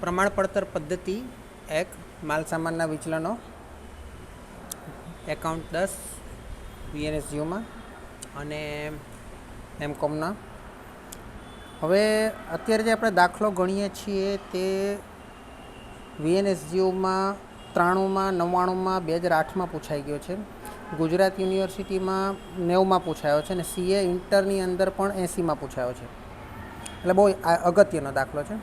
પ્રમાણ પડતર પદ્ધતિ 1 માલ સામાનના વિચલનો એકાઉન્ટ 10 વીએનએસજીઓમાં અને એમકોમના. હવે અત્યારે જે આપણે દાખલો ગણીએ છીએ તે વીએનએસજીઓમાં 93માં 99માં 2008માં પૂછાઈ ગયો છે, ગુજરાત યુનિવર્સિટીમાં 90માં પૂછાયો છે અને સીએ ઇન્ટરની અંદર પણ 80માં પૂછાયો છે. એટલે બહુ અગત્યનો દાખલો છે.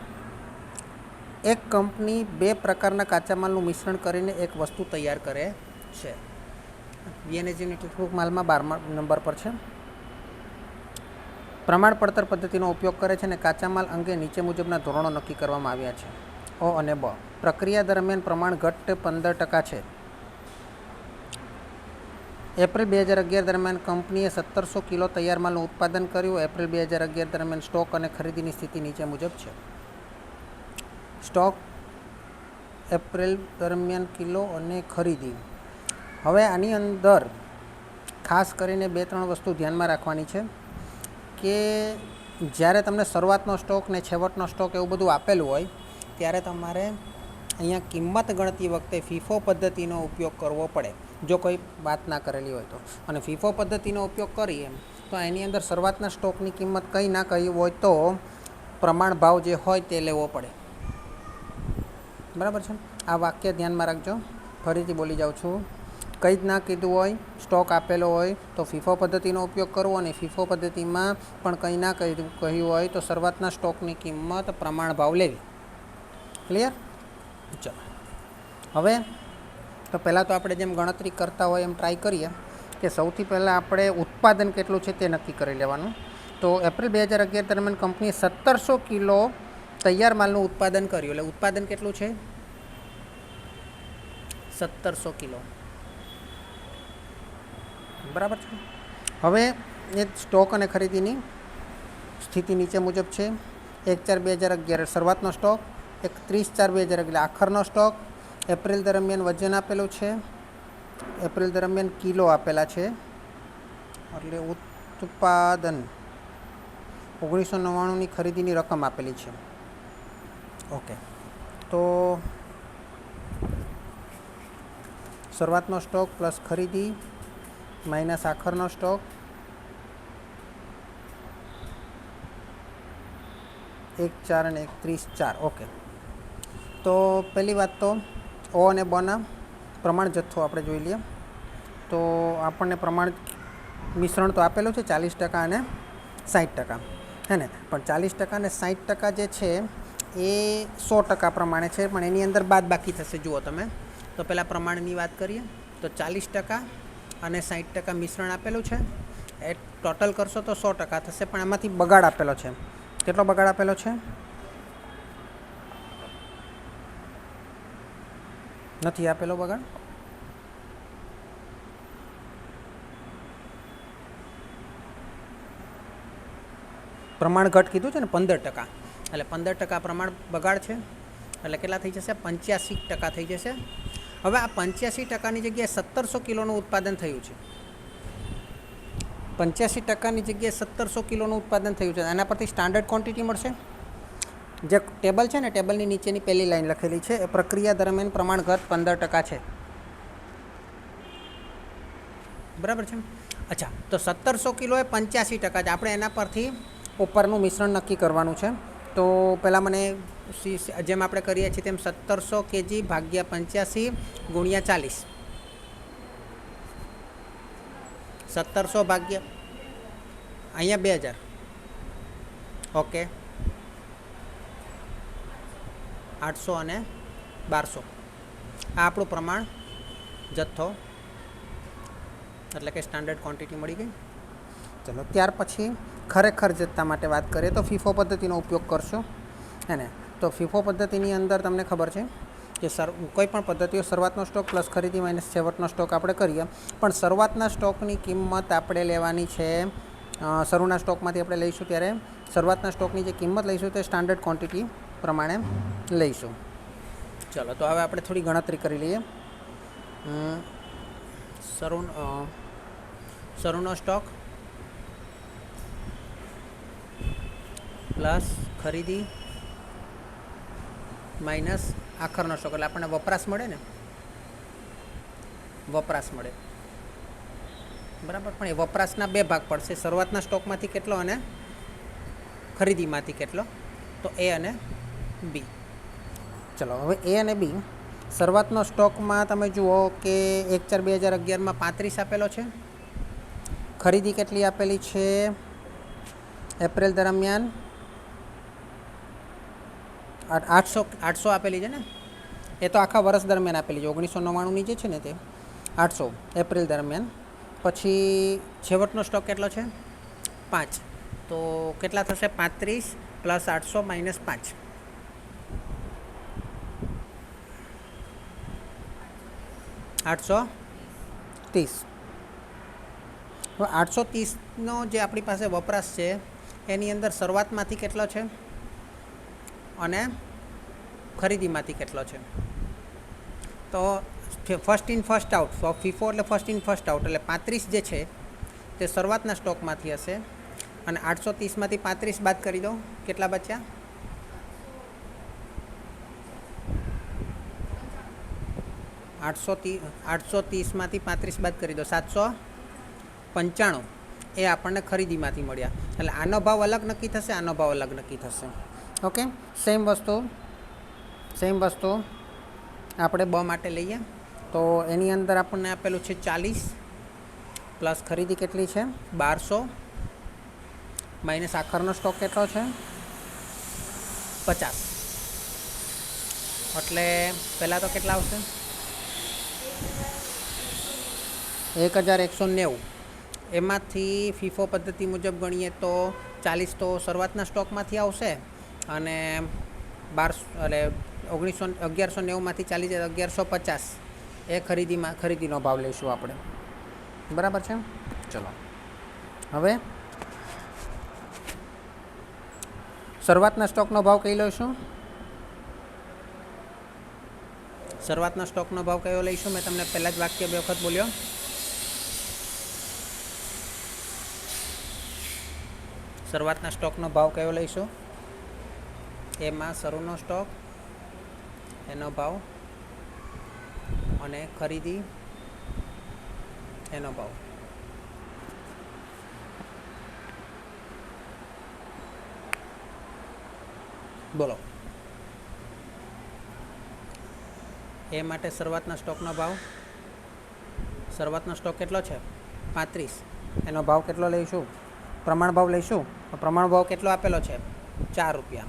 એક કંપની 2 પ્રકારના કાચા માલનું મિશ્રણ કરીને એક વસ્તુ તૈયાર કરે છે. વીએનએસજીની ટેક્સ્ટબુક માલમાં 12મા નંબર પર છે. પ્રમાણ પડતર પદ્ધતિનો ઉપયોગ કરે છે અને કાચા માલ અંગે નીચે મુજબના ધોરણો નક્કી કરવામાં આવ્યા છે. અ અને બ. પ્રક્રિયા દરમિયાન પ્રમાણ ઘટ 15% છે. એપ્રિલ 2011 દરમિયાન કંપનીએ 1700 કિલો તૈયાર માલનું ઉત્પાદન કર્યું. એપ્રિલ 2011 દરમિયાન સ્ટોક અને ખરીદીની સ્થિતિ નીચે મુજબ છે. સ્ટોક એપ્રિલ દરમિયાન કિલો અને ખરીદી. હવે આની અંદર ખાસ કરીને 2-3 વસ્તુ ધ્યાનમાં રાખવાની છે કે જ્યારે તમને શરૂઆતનો સ્ટોક ને છેવટનો સ્ટોક એવું બધું આપેલું હોય ત્યારે તમારે અહીંયા કિંમત ગણતી વખતે ફીફો પદ્ધતિનો ઉપયોગ કરવો પડે, જો કોઈ વાત ના કરેલી હોય તો. અને ફીફો પદ્ધતિનો ઉપયોગ કરીએ તો એની અંદર શરૂઆતના સ્ટોકની કિંમત કંઈ ના કહી હોય તો પ્રમાણ ભાવ જે હોય તે લેવો પડે. બરાબર છે? આ વાક્ય ધ્યાનમાં રાખજો. ફરીથી બોલી જાઉં છું. કંઈ જ ના કીધું હોય, સ્ટોક આપેલો હોય તો ફીફો પદ્ધતિનો ઉપયોગ કરવો, અને ફીફો પદ્ધતિમાં પણ કંઈ ના કહ્યું હોય તો શરૂઆતના સ્ટોકની કિંમત પ્રમાણ ભાવ લેવી. ક્લિયર? ચલો હવે તો પહેલાં તો આપણે જેમ ગણતરી કરતા હોય એમ ટ્રાય કરીએ કે સૌથી પહેલાં આપણે ઉત્પાદન કેટલું છે તે નક્કી કરી લેવાનું. તો એપ્રિલ 2011 દરમિયાન કંપનીએ 1700 કિલો તૈયાર માલનું ઉત્પાદન કર્યું. એટલે ઉત્પાદન કેટલું છે? 1700 કિલો. બરાબર છે. હવે એ સ્ટોક અને ખરીદીની સ્થિતિ નીચે મુજબ છે. 1/4/2011 શરૂઆતનો સ્ટોક, 31/4/2011 એટલે આખરનો સ્ટોક. એપ્રિલ દરમિયાન વજન આપેલું છે, એપ્રિલ દરમિયાન કિલો આપેલા છે, એટલે ઉત્પાદન 1999ની ખરીદીની રકમ આપેલી છે. ઓકે, તો શરૂઆતનો સ્ટોક પ્લસ ખરીદી માઇનસ આખરનો સ્ટોક 1/4 અને 31/4. ઓકે, તો પહેલી વાત તો ઓ અને બના પ્રમાણ જથ્થો આપણે જોઈ લઈએ. તો આપણને પ્રમાણ મિશ્રણ તો આપેલું છે 40% અને 60%, હે ને? પણ 40% અને 60% જે છે એ 100% પ્રમાણે છે, પણ એની અંદર બાદ બાકી થશે. જુઓ તમે, તો પહેલાં પ્રમાણની વાત કરીએ તો 40% અને 60% મિશ્રણ આપેલું છે. એ ટોટલ કરશો તો 100% થશે, પણ એમાંથી બગાડ આપેલો છે. કેટલો બગાડ આપેલો છે? નથી આપેલો બગાડ. પ્રમાણ ઘટ કીધું છે ને 15%, એટલે 15% પ્રમાણ બગાડ છે. એટલે કેટલા થઈ જશે? 85% થઈ જશે. હવે આ 85%ની જગ્યાએ 1700 કિલોનું ઉત્પાદન થયું છે. 85%ની જગ્યાએ 1700 કિલોનું ઉત્પાદન થયું છે. એના પરથી સ્ટાન્ડર્ડ ક્વોન્ટિટી મળશે. જે ટેબલ છે ને, ટેબલની નીચેની પહેલી લાઈન લખેલી છે, એ પ્રક્રિયા દરમિયાન પ્રમાણ ઘટ 15% છે. બરાબર છે? અચ્છા, તો 1700 કિલો એ 85% છે. આપણે એના પરથી ઉપરનું મિશ્રણ નક્કી કરવાનું છે. તો પહેલાં મને જેમ આપણે કરીએ છીએ તેમ 1700 kg ભાગ્યા 85 ગુણ્યા 40. 1700 ભાગ્યા અહીંયા 2000. ઓકે, 800 અને 1200 આ આપણું પ્રમાણ જથ્થો, એટલે કે સ્ટાન્ડર્ડ ક્વોન્ટિટી મળી ગઈ. ચલો, ત્યાર પછી ખરેખર જથ્થા માટે વાત કરીએ તો ફીફો પદ્ધતિનો ઉપયોગ કરશો, હે ને? તો ફીફો પદ્ધતિની અંદર તમને ખબર છે કે કોઈ પણ પદ્ધતિઓ શરૂઆતનો સ્ટોક પ્લસ ખરીદી માઇનસ છેવટનો સ્ટોક આપણે કરીએ, પણ શરૂઆતના સ્ટોકની કિંમત આપણે લેવાની છે. શરૂના સ્ટોકમાંથી આપણે લઈશું ત્યારે શરૂઆતના સ્ટોકની જે કિંમત લઈશું તે સ્ટાન્ડર્ડ ક્વોન્ટિટી પ્રમાણે લઈશું. ચલો, તો હવે આપણે થોડી ગણતરી કરી લઈએ. શરૂનો સ્ટોક પ્લસ ખરીદી માઇનસ આખરનો સ્ટોક એટલે આપણને વપરાશ મળે ને, વપરાશ મળે બરાબર. પણ એ વપરાશના બે ભાગ પડશે, શરૂઆતના સ્ટોકમાંથી કેટલો અને ખરીદીમાંથી કેટલો. તો એ અને બી. ચલો હવે એ અને બી. શરૂઆતનો સ્ટોકમાં તમે જુઓ કે 1/4/2011 35 આપેલો છે. ખરીદી કેટલી આપેલી છે એપ્રિલ દરમિયાન? 800 આપેલી છે ને. એ તો આખા વર્ષ દરમિયાન આપેલી છે. 1999 જે છે ને તે 800 એપ્રિલ દરમિયાન. પછી છેવટનો સ્ટોક કેટલો છે? 5. તો કેટલા થશે? 35 + 800 - 5. 830. હવે 830નો જે આપણી પાસે વપરાશ છે એની અંદર શરૂઆતમાંથી કેટલો છે અને ખરીદીમાંથી કેટલો છે? તો first in first out, FIFO એટલે ફર્સ્ટ ઇન ફર્સ્ટ આઉટ, એટલે 35 જે છે તે શરૂઆતના સ્ટોકમાંથી હશે અને 830માંથી 35 બાદ કરી દો, કેટલા બચ્યા? 830માંથી 35 બાદ કરી દો, 795. એ આપણને ખરીદીમાંથી મળ્યા. એટલે આનો ભાવ અલગ નક્કી થશે, આનો ભાવ અલગ નક્કી થશે. ઓકે, સેમ વસ્તુ આપણે બ માટે લઈએ. તો એની અંદર આપણને આપેલું છે 40 પ્લસ ખરીદી કેટલી છે 1200 માઇનસ આખરનો સ્ટોક કેટલો છે 50. એટલે પહેલાં તો કેટલા આવશે? 1190. એમાંથી ફીફો પદ્ધતિ મુજબ ગણીએ તો 40 તો શરૂઆતના સ્ટોકમાંથી આવશે અને 1190માંથી 40 1150 એ ખરીદીનો ભાવ લઈશું આપણે. બરાબર છે. ચલો હવે શરૂઆતના સ્ટોકનો ભાવ કઈ લઈશું? શરૂઆતના સ્ટોકનો ભાવ કયો લઈશું? મેં તમને પહેલાં જ વાક્ય 2 વખત બોલ્યો. શરૂઆતના સ્ટોકનો ભાવ કયો લઈશું? એમાં શરૂનો સ્ટોક, એનો ભાવ અને ખરીદી એનો ભાવ. બોલો. એ માટે શરૂઆતના સ્ટોકનો ભાવ, શરૂઆતનો સ્ટોક કેટલો છે 35. એનો ભાવ કેટલો લઈશું? પ્રમાણ ભાવ લઈશું. પ્રમાણ ભાવ કેટલો આપેલો છે? 4 રૂપિયા.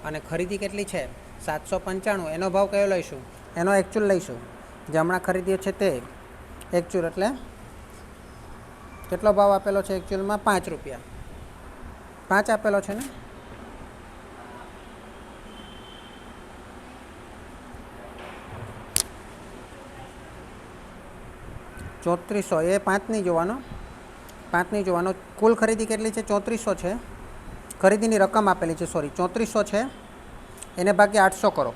અને ખરીદી કેટલી છે 795. એનો ભાવ કયો લઈશું? એનો એકચ્યુઅલ લઈશું. જે હમણાં ખરીદ્યો છે તે એકચ્યુઅલ. એટલે કેટલો ભાવ આપેલો છે એકચ્યુઅલમાં? 5 રૂપિયા. 5 આપેલો છે ને. $3400. એ 5 નહીં જોવાનો, 5 નહીં જોવાનો. કુલ ખરીદી કેટલી છે? 3400 છે. ખરીદીની રકમ આપેલી છે, સોરી 3400 છે. એને ભાગ્યા 800 કરો,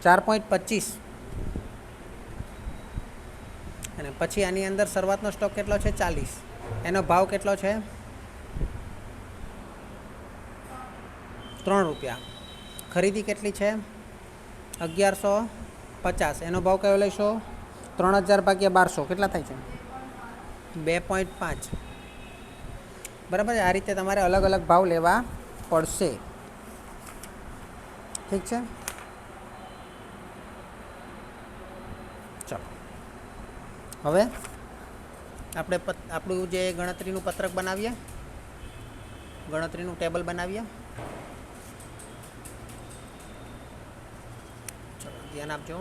4.25. અને પછી આની અંદર શરૂઆતનો સ્ટોક કેટલો છે 40. એનો ભાવ કેટલો છે 3 રૂપિયા. ખરીદી કેટલી છે 1150. એનો ભાવ કયો લઈશો? 3000 ભાગ્યા 1200 કેટલા થાય છે? 2.5. બરાબર. આ રીતે તમારે અલગ અલગ ભાવ લેવા પડશે. ઠીક છે. ચલો હવે આપણે આપણું જે ગણતરીનું પત્રક બનાવીએ, ગણતરીનું ટેબલ બનાવીએ. ચલો ધ્યાન આપજો.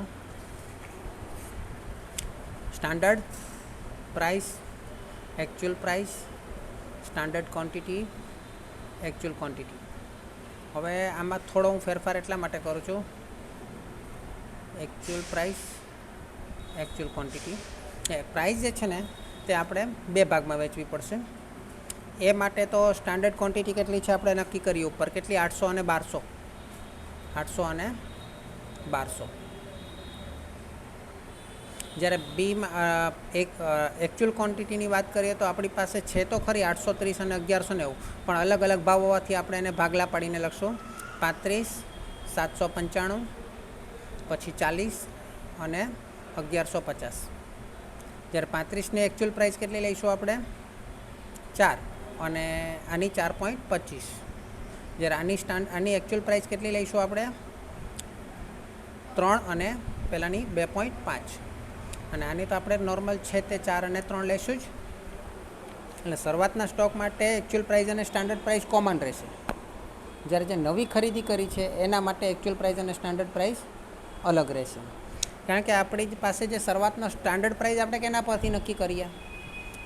Standard price, actual price, standard quantity, actual quantity. હવે આમાં થોડો હું ફેરફાર એટલા માટે કરું છું, actual price, actual quantity. Price જે છે ને તે આપણે 2 ભાગમાં વહેંચવી પડશે. એ માટે તો સ્ટાન્ડર્ડ ક્વોન્ટિટી કેટલી છે આપણે નક્કી કરીએ ઉપર. કેટલી? 800 અને 1200. 800 અને 1200. જ્યારે બીમાં એકચ્યુઅલ ક્વોન્ટિટીની વાત કરીએ તો આપણી પાસે છે તો ખરી 830 અને 1190, પણ અલગ અલગ ભાવ હોવાથી આપણે એને ભાગલા પાડીને લખશું. 35, 795, પછી 40 અને 1150. જ્યારે 35ની એકચ્યુઅલ પ્રાઇસ કેટલી લઈશું આપણે? 4 અને આની 4.25. જ્યારે આની એકચ્યુઅલ પ્રાઇસ કેટલી લઈશું આપણે? 3 અને પહેલાંની 2.5. અને આની તો આપણે નોર્મલ છે તે 4 અને 3 લઈશું જ. એટલે શરૂઆતના સ્ટોક માટે એકચ્યુઅલ પ્રાઇસ અને સ્ટાન્ડર્ડ પ્રાઇસ કોમન રહેશે. જ્યારે જે નવી ખરીદી કરી છે એના માટે એકચ્યુઅલ પ્રાઇસ અને સ્ટાન્ડર્ડ પ્રાઇસ અલગ રહેશે. કારણ કે આપણી પાસે જે શરૂઆતનો સ્ટાન્ડર્ડ પ્રાઇસ આપણે કેના પરથી નક્કી કરીએ?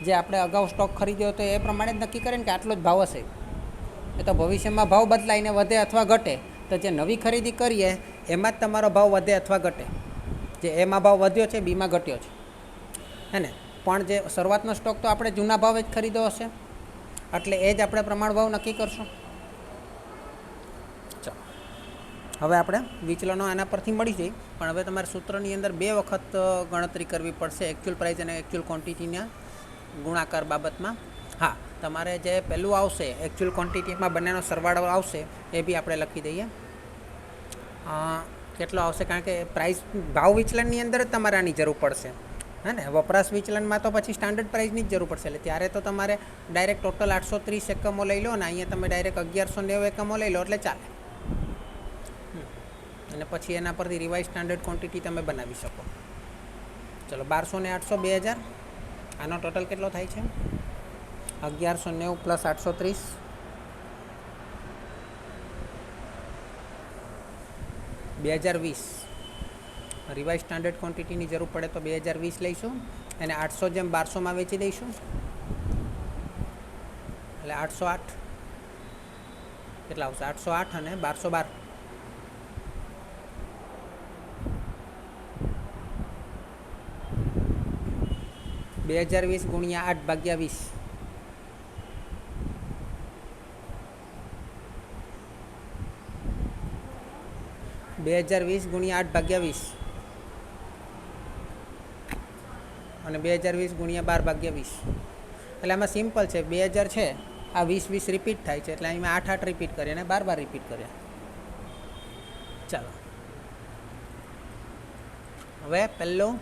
જે આપણે અગાઉ સ્ટોક ખરીદ્યો હતો એ પ્રમાણે જ નક્કી કરીએ ને કે આટલો જ ભાવ હશે. એ તો ભવિષ્યમાં ભાવ બદલાઈને વધે અથવા ઘટે. તો જે નવી ખરીદી કરીએ એમાં જ તમારો ભાવ વધે અથવા ઘટે. જે એમાં ભાવ વધ્યો છે, બીમાં ઘટ્યો છે, હે ને? પણ જે શરૂઆતનો સ્ટોક તો આપણે જૂના ભાવે જ ખરીદ્યો હશે, એટલે એ જ આપણે પ્રમાણ ભાવ નક્કી કરશું. ચાલો, હવે આપણે વિચલનો આના પરથી મળી જાય, પણ હવે તમારે સૂત્રની અંદર 2 વખત ગણતરી કરવી પડશે એકચ્યુઅલ પ્રાઇસ અને એકચ્યુઅલ ક્વોન્ટિટીના ગુણાકાર બાબતમાં. હા, તમારે જે પહેલું આવશે એકચ્યુઅલ ક્વોન્ટિટીમાં બંનેનો સરવાળો આવશે એ બી આપણે લખી દઈએ. કેટલો આવશે? કારણ કે પ્રાઇસ ભાવ વિચલનની અંદર જ તમારે આની જરૂર પડશે, હે ને? વપરાશ વિચલનમાં તો પછી સ્ટાન્ડર્ડ પ્રાઇસની જ જરૂર પડશે. એટલે ત્યારે તો તમારે ડાયરેક્ટ ટોટલ 830 એકમો લઈ લો, ને અહીંયા તમે ડાયરેક્ટ 1190 એકમો લઈ લો એટલે ચાલે. અને પછી એના પરથી રિવાઇઝ સ્ટાન્ડર્ડ ક્વોન્ટિટી તમે બનાવી શકો. ચલો, 1200 ને 800 2000. આનો ટોટલ કેટલો થાય છે? 1190 પ્લસ 830, 2020. રિવાઇઝ સ્ટાન્ડર્ડ ક્વોન્ટિટીની જરૂર પડે તો 2020 લઈશું, અને 800 જેમ 1200માં વેચી દઈશું, એટલે 808. કેટલા આવશે? 808 અને 1212. 2020 ગુણ્યા 8 ભાગ્યા 20. 2020 ગુણ્યા 8 ભાગ્યા 20 અને 2020 ગુણ્યા 12 ભાગ્યા 20. એટલે આમાં સિમ્પલ છે. 2000 છે, આ 20 રિપીટ થાય છે, એટલે અહીંમાં 8 રિપીટ કરીએ અને 12 રિપીટ કરીએ. ચાલો, હવે પહેલું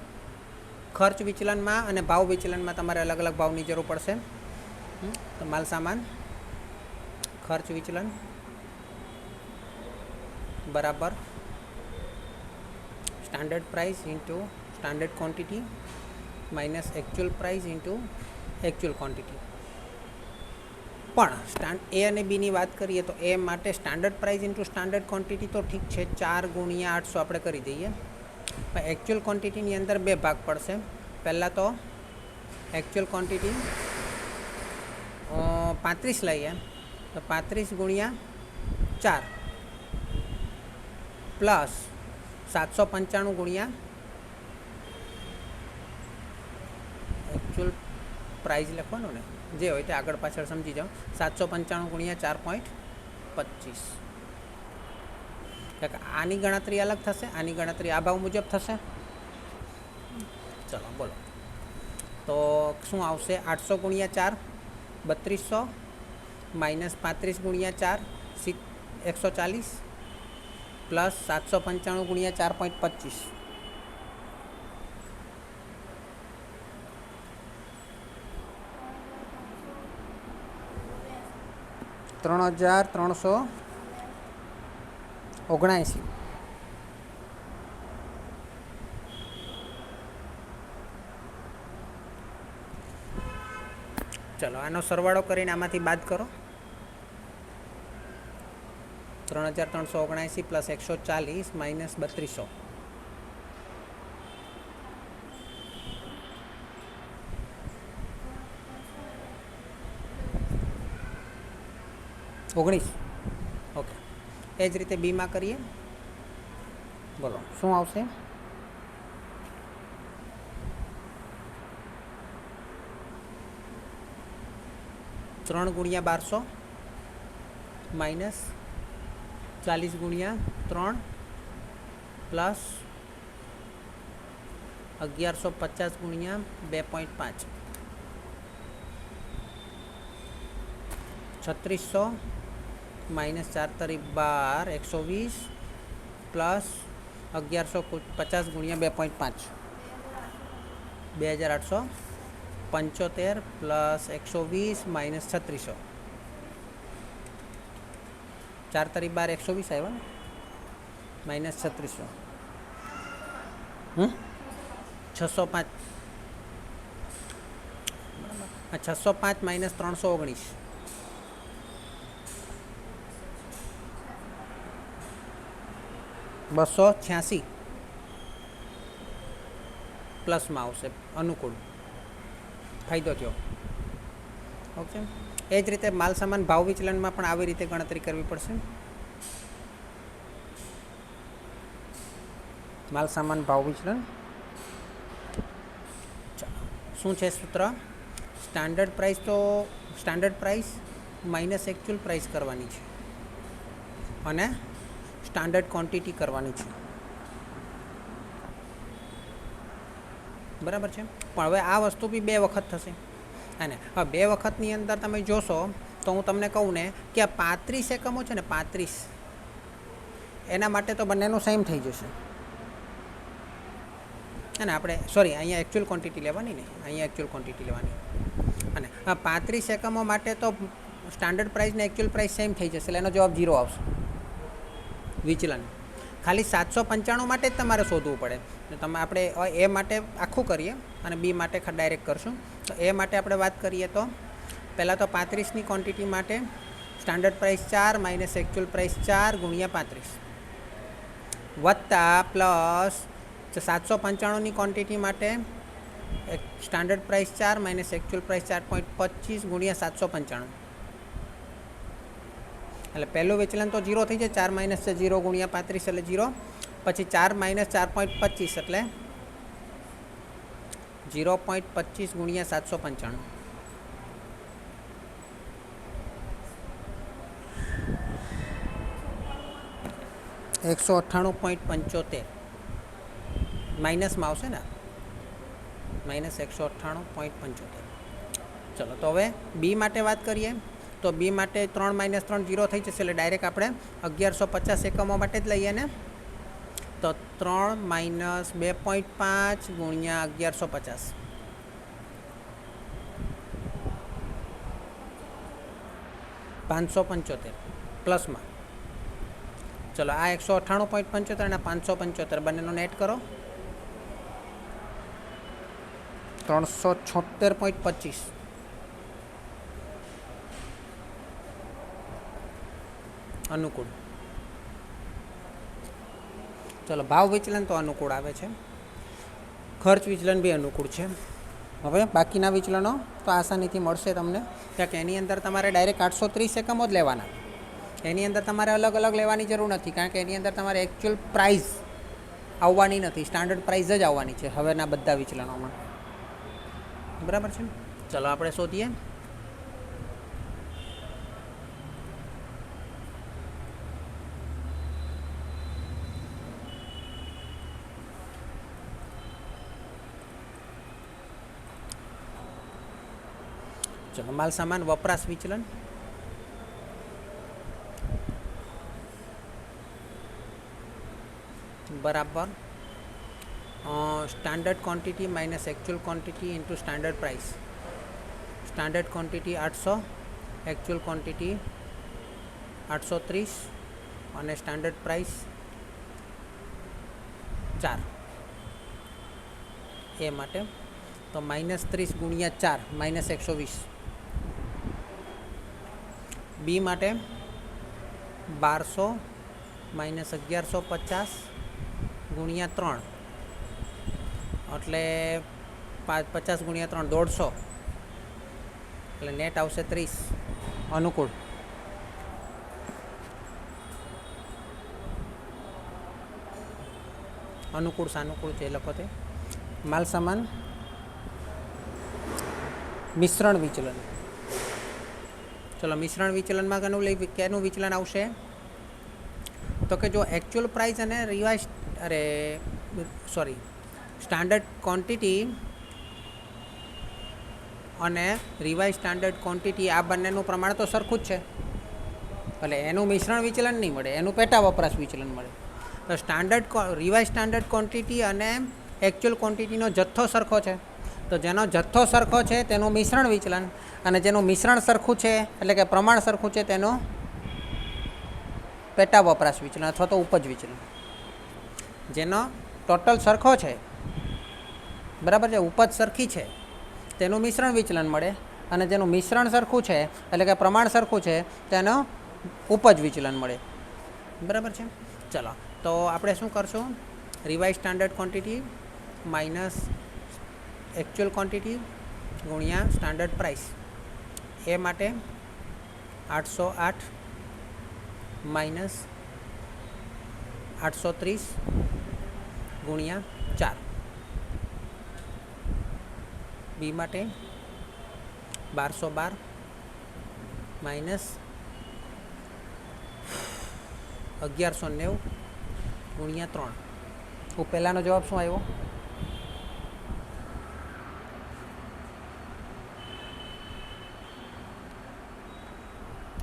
ખર્ચ વિચલનમાં અને ભાવ વિચલનમાં તમારે અલગ અલગ ભાવની જરૂર પડશે. તો માલ સામાન ખર્ચ વિચલન બરાબર standard price into standard quantity minus actual price into actual quantity. પણ એ અને બીની વાત કરીએ તો એ માટે standard price into standard quantity તો ઠીક છે, 4 ગુણ્યા 800 આપણે કરી દઈએ. પણ એકચ્યુઅલ ક્વોન્ટિટીની અંદર 2 ભાગ પડશે. પહેલાં તો એકચ્યુઅલ ક્વોન્ટિટી 35 લઈએ તો 35 ગુણ્યા 4 પ્લસ 795 ગુણ્યા એકચ્યુઅલ પ્રાઇસ લખવાનું ને, જે હોય તે આગળ પાછળ સમજી જાઓ. 795 ગુણ્યા 4.25. આની ગણતરી અલગ થશે, આની ગણતરી આ ભાવ મુજબ થશે. ચલો બોલો, તો શું આવશે? 800 ગુણ્યા 4 3200 માઇનસ 35 ગુણ્યા 4 140 પ્લસ 795 ગુણ્યા 4.25. 3379. ચલો, આનો સરવાળો કરીને આમાંથી બાદ કરો. 3379 પ્લસ 140 માઇનસ 3200. 19. ઓકે, એ જ રીતે બીમાં કરીએ. બોલો શું આવશે? ત્રણ ગુણ્યા 1200 માઇનસ 40 ગુણ્યા 3 પ્લસ 1150 ગુણ્યા 2.5 3600 माइनस 4 तारीख 12 120 प्लस 1150 गुणिया 2.5 2875 प्लस 120 माइनस 3600 4 तारीख 12 120 आया माइनस 3600 605 605 माइनस 319 286 प्लस में आवशे अनुकूल फायदो थयो। ओके ए ज रीते माल सामान भाव विचलन में पण आवी रीते गणतरी करवी पड़शे। माल सामान भाव विचलन शुं छे सूत्र स्टैंडर्ड प्राइस तो standard price minus actual price करवानी छे अने स्टैंडर्ड क्वॉंटिटी करवानी छे बराबर है। पण हवे आ वस्तु भी 2 वखत थशे अने हवे 2 वखतनी अंदर तमे जोशो तो हूँ तमने कहूँ ने कि आ 35 एकमो छे ने 35 एना माटे तो बंनेनुं सेम थई जशे अने आपणे सॉरी अहींया एक्चुअल क्वॉंटिटी लेवानी ने अहींया एक्चुअल क्वॉंटिटी लेवानी अने आ 35 एकमो माटे तो स्टैंडर्ड प्राइस ने एक्चुअल प्राइस सेम थई जशे એટલે એનો જવાબ 0 આવશે विचलन। खाली 795 माटे ज तमारे शोधवुं पड़े। तमे आपणे ए माटे आखुं करीए अने बी माटे डायरेक्ट करशुं। तो ए माटे आपणे वात करीए तो पहला तो 35 नी क्वॉंटिटी माटे standard price 4 minus actual price 4 गुणिया 35 वत्ता प्लस 795 नी क्वॉंटिटी माटे standard price 4 minus actual price 4.25 गुणिया 795 એટલે પહેલું વિચલન તો 0 થઈ જાય 4 માઇનસ છે 0 ગુણ્યા 35 એટલે 0 પછી 4 માઇનસ 4.25 એટલે 0.25 ગુણ્યા 795 198.75 માઇનસમાં આવશે ને માઇનસ 198.75। ચલો તો હવે બી માટે વાત કરીએ तो बी माटे 3 माइनस 3 0 थई जशे એટલે डायरेक्ट આપણે 1150 એકમો માટે જ લઈએ ને તો 3 માઇનસ 2.5 ગુણ્યા 1150 575 प्लस में चलो आ 198.75 અને 575 બંનેનો નેટ કરો 376.25 अनुकूल। चलो भाव विचलन तो अनुकूल आवे छे, खर्च विचलन भी अनुकूल है। हवे बाकीना विचलनों तो आसानीथी मळशे तमने कारण के एनी अंदर तमारे डायरेक्ट 830 एकमो ज लेवाना, एनी अंदर तमारे अलग अलग लेवानी जरूर नहीं कारण के एनी अंदर तमारे एक्चुअल प्राइस आववानी नहीं, स्टैंडर्ड प्राइस ज आववानी छे हवेना बधा विचलनों में। बराबर है। चलो आपणे शोधीए। चलो माल सामान वपराश विचलन बराबर standard quantity minus actual quantity into standard price. Standard quantity 800, actual quantity 830 और स्टैंडर्ड प्राइस 4 ए माटे तो -30 गुणिया 4 -120। बी माटे 1200 -1150 गुणिया 3 એટલે 50 गुणिया 3 150 એટલે नेट आवशे 30 अनुकूल। अनुकूल सानुकूल છે લખો તે। माल सामान मिश्रण विचलन। चलो मिश्रण विचलन में केनु विचलन आवशे तो कि जो एक्चुअल प्राइस अने रिवाइज अरे सॉरी स्टैंडर्ड क्वॉंटिटी अने रिवाइज स्टैंडर्ड क्वॉंटिटी आ बंनेनुं प्रमाण तो सरखुं ज छे। એટલે એનું મિશ્રણ વિચલન નહીં મળે, એનું પેટા વપરાશ વિચલન મળે. તો રિવાઇઝ સ્ટાન્ડર્ડ ક્વોન્ટિટી અને એકચ્યુઅલ ક્વોન્ટિટીનો જથ્થો સરખો છે, તો જેનો જથ્થો સરખો છે તેનું મિશ્રણ વિચલન, અને જેનું મિશ્રણ સરખું છે એટલે કે પ્રમાણ સરખું છે તેનું પેટા વપરાશ વિચલન અથવા તો ઉપજ વિચલન. જેનો ટોટલ સરખો છે, બરાબર છે, ઉપજ સરખી છે, તેનું મિશ્રણ વિચલન મળે, અને જેનું મિશ્રણ સરખું છે એટલે કે પ્રમાણ સરખું છે તેનો ઉપજ વિચલન મળે. બરાબર છે. ચલો, તો આપણે શું કરશું? Revise standard quantity minus actual quantity ગુણ્યા સ્ટાન્ડર્ડ પ્રાઇસ. એ માટે 808 માઇનસ 830 ગુણ્યા 4. બી માટે 1212 માઇનસ 1190 ગુણ્યા 3. પહેલાંનો જવાબ શું આવ્યો?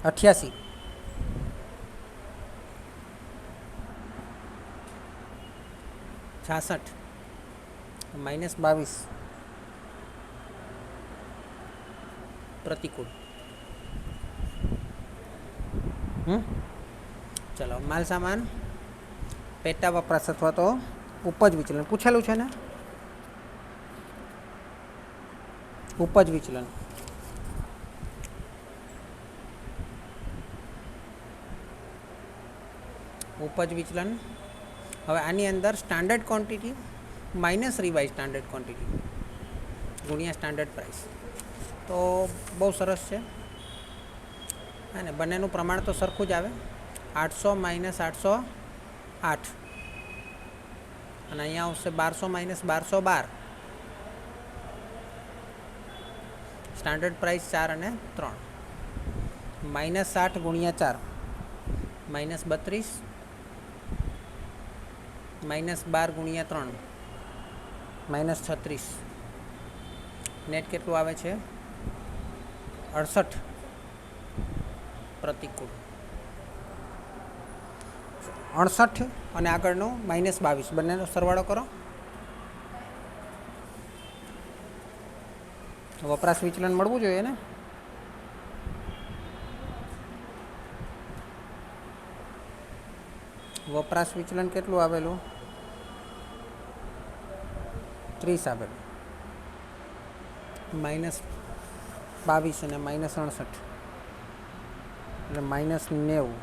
88. -66 માઇનસ 22 પ્રતિકૂળ. ચલો, માલ સામાન પેટા વપરાશ અથવા તો ઉપજ વિચલન પૂછેલું છે ને, ઉપજ વિચલન. ઉપજ વિચલન. હવે આની અંદર standard quantity minus revise standard quantity ગુણ્યા સ્ટાન્ડર્ડ પ્રાઇસ. તો બહુ સરસ છે, અને બંનેનું પ્રમાણ તો સરખું જ આવે. 800 માઇનસ 808, અને અહીંયા આવશે 1200 માઇનસ 1212. સ્ટાન્ડર્ડ પ્રાઇસ 4 અને 3. માઇનસ 60 ગુણ્યા 4 માઇનસ 32, માઇનસ 12 ગુણ્યા 3 માઇનસ 36. નેટ કેટલું આવે છે? 68 પ્રતિકૂળ. 68 અને આગળનું માઇનસ 22, બંનેનો સરવાળો કરો. વપરાશ વિચલન મળવું જોઈએ ને. વપરાશ વિચલન કેટલું આવેલું? 30 આવેલું. માઇનસ 22 અને માઇનસ 68 એટલે માઇનસ 90.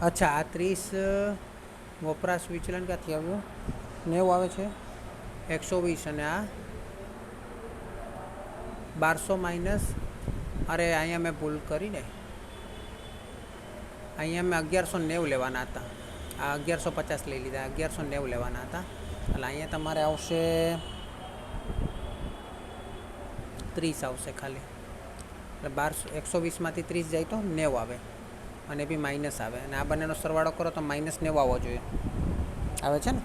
અચ્છા, આ 30 વપરાશ વિચલન ક્યાંથી આવ્યું? 90 આવે છે, 120, અને આ 1200 માઇનસ, અરે અહીંયા મેં ભૂલ કરીને, અહીંયા મેં 1190 લેવાના હતા, આ 1150 લઈ લીધા, 1190 લેવાના હતા. એટલે અહીંયા તમારે આવશે 30 આવશે ખાલી. એટલે 120માંથી 30 જાય તો 90 આવે, અને બી માઇનસ આવે, અને આ બંનેનો સરવાળો કરો તો -90 આવવો જોઈએ. આવે છે ને?